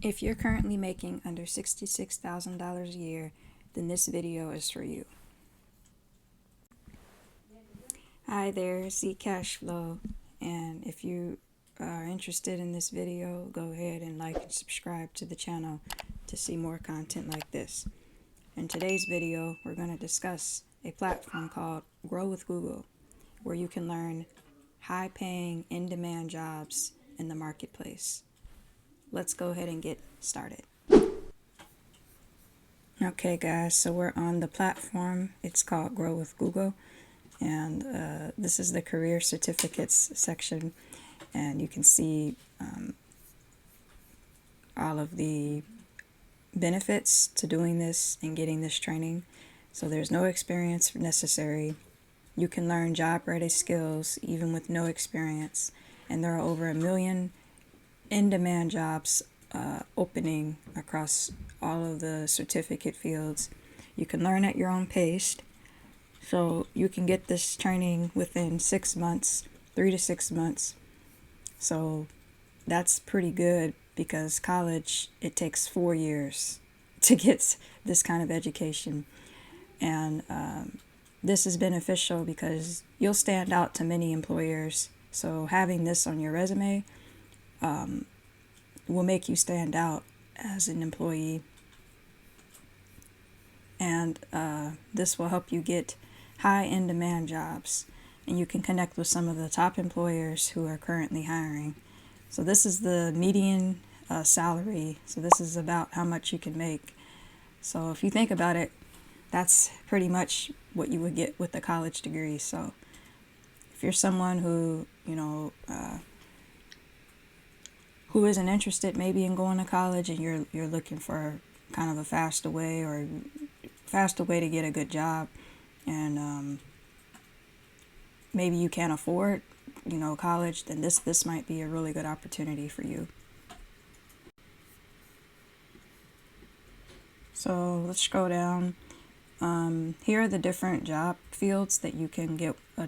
If you're currently making under $66,000 a year, then this video is for you. Hi there, C Cashflow, and if you are interested in this video, go ahead and like and subscribe to the channel to see more content like this. In today's video, we're going to discuss a platform called Grow with Google, where you can learn high-paying, in-demand jobs in the marketplace. Let's go ahead and get started. Okay guys, so we're on the platform. It's called Grow with Google, and this is the career certificates section, and you can see all of the benefits to doing this and getting this training. So there's no experience necessary. You can learn job-ready skills even with no experience, and there are over 1 million in-demand jobs opening across all of the certificate fields. You can learn at your own pace, so you can get this training within 6 months, 3 to 6 months. So that's pretty good, because college, it takes 4 years to get this kind of education. And this is beneficial because you'll stand out to many employers. So having this on your resume will make you stand out as an employee, and this will help you get high in-demand jobs, and you can connect with some of the top employers who are currently hiring. So this is the median salary. So this is about how much you can make. So if you think about it, that's pretty much what you would get with a college degree. So if you're someone who, who isn't interested maybe in going to college, and you're looking for kind of a faster way to get a good job, and maybe you can't afford college, then this might be a really good opportunity for you. So let's scroll down. Here are the different job fields that you can get a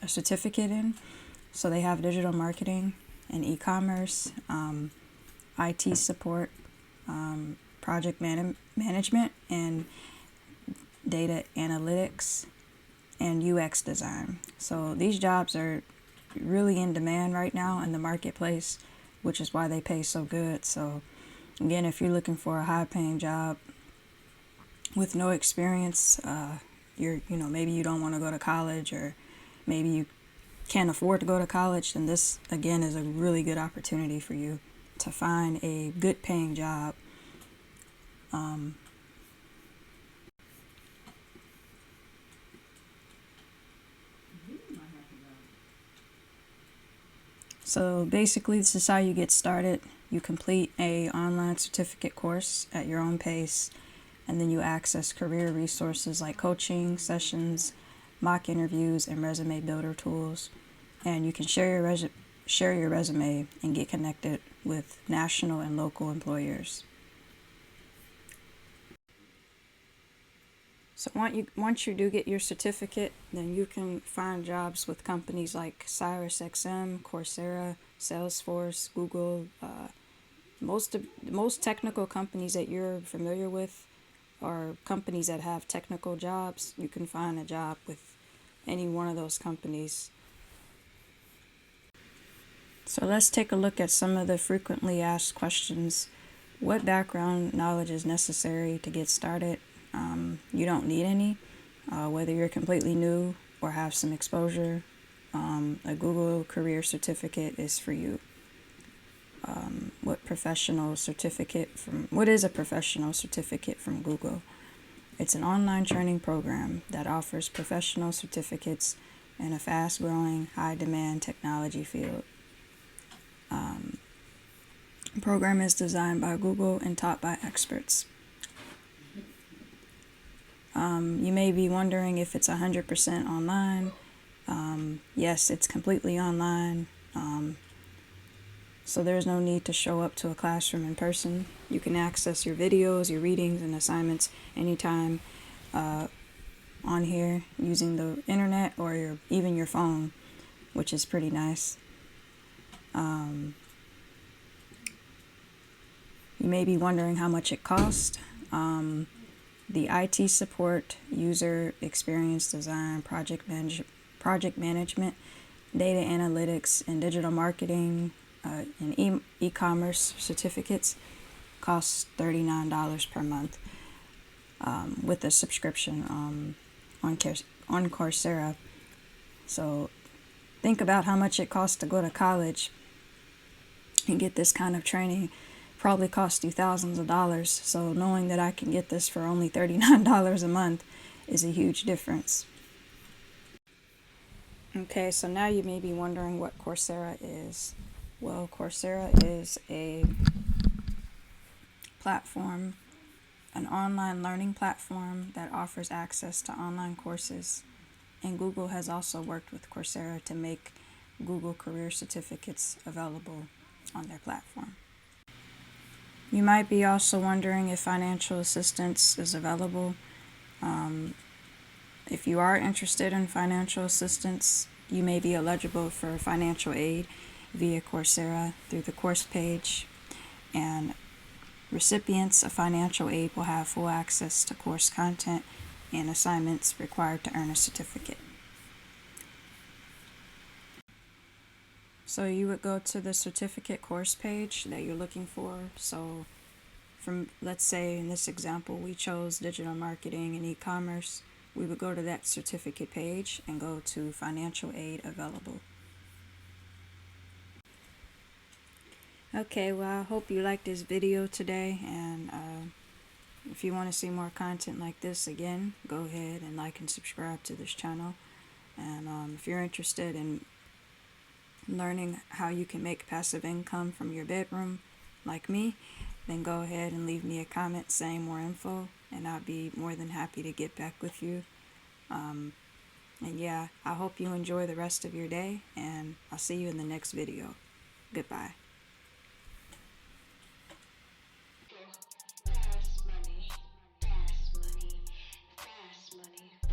certificate in. So they have digital marketing and e-commerce, IT support, project management, and data analytics, and UX design. So these jobs are really in demand right now in the marketplace, which is why they pay so good. So again, if you're looking for a high-paying job with no experience, maybe you don't want to go to college, or maybe you can't afford to go to college, then this again is a really good opportunity for you to find a good paying job. So basically, this is how you get started. You complete a online certificate course at your own pace, and then you access career resources like coaching sessions, mock interviews, and resume builder tools. And you can share your resume and get connected with national and local employers. So once you do get your certificate, then you can find jobs with companies like SiriusXM, Coursera, Salesforce, Google. Most technical companies that you're familiar with are companies that have technical jobs. You can find a job with any one of those companies. So let's take a look at some of the frequently asked questions. What background knowledge is necessary to get started? You don't need any, whether you're completely new or have some exposure. A Google career certificate is for you. What is a professional certificate from Google? It's an online training program that offers professional certificates in a fast-growing, high-demand technology field. The program is designed by Google and taught by experts. You may be wondering if it's 100% online. Yes, it's completely online. So there's no need to show up to a classroom in person. You can access your videos, your readings, and assignments anytime on here using the internet or even your phone, which is pretty nice. You may be wondering how much it costs. The IT support, user experience design, project management, data analytics, and digital marketing, and e-commerce certificates costs $39 per month with a subscription on Coursera. So think about how much it costs to go to college and get this kind of training. Probably cost you thousands of dollars. So knowing that I can get this for only $39 a month is a huge difference. Okay, so now you may be wondering what Coursera is. Well, Coursera is a platform, an online learning platform that offers access to online courses. And Google has also worked with Coursera to make Google Career Certificates available on their platform. You might be also wondering if financial assistance is available. If you are interested in financial assistance, you may be eligible for financial aid via Coursera through the course page, and recipients of financial aid will have full access to course content and assignments required to earn a certificate. So you would go to the certificate course page that you're looking for. So let's say in this example, we chose digital marketing and e-commerce. We would go to that certificate page and go to financial aid available. Okay, well, I hope you liked this video today, and if you want to see more content like this, again, go ahead and like and subscribe to this channel. And if you're interested in learning how you can make passive income from your bedroom like me, then go ahead and leave me a comment saying more info, and I'll be more than happy to get back with you. And yeah, I hope you enjoy the rest of your day, and I'll see you in the next video. Goodbye.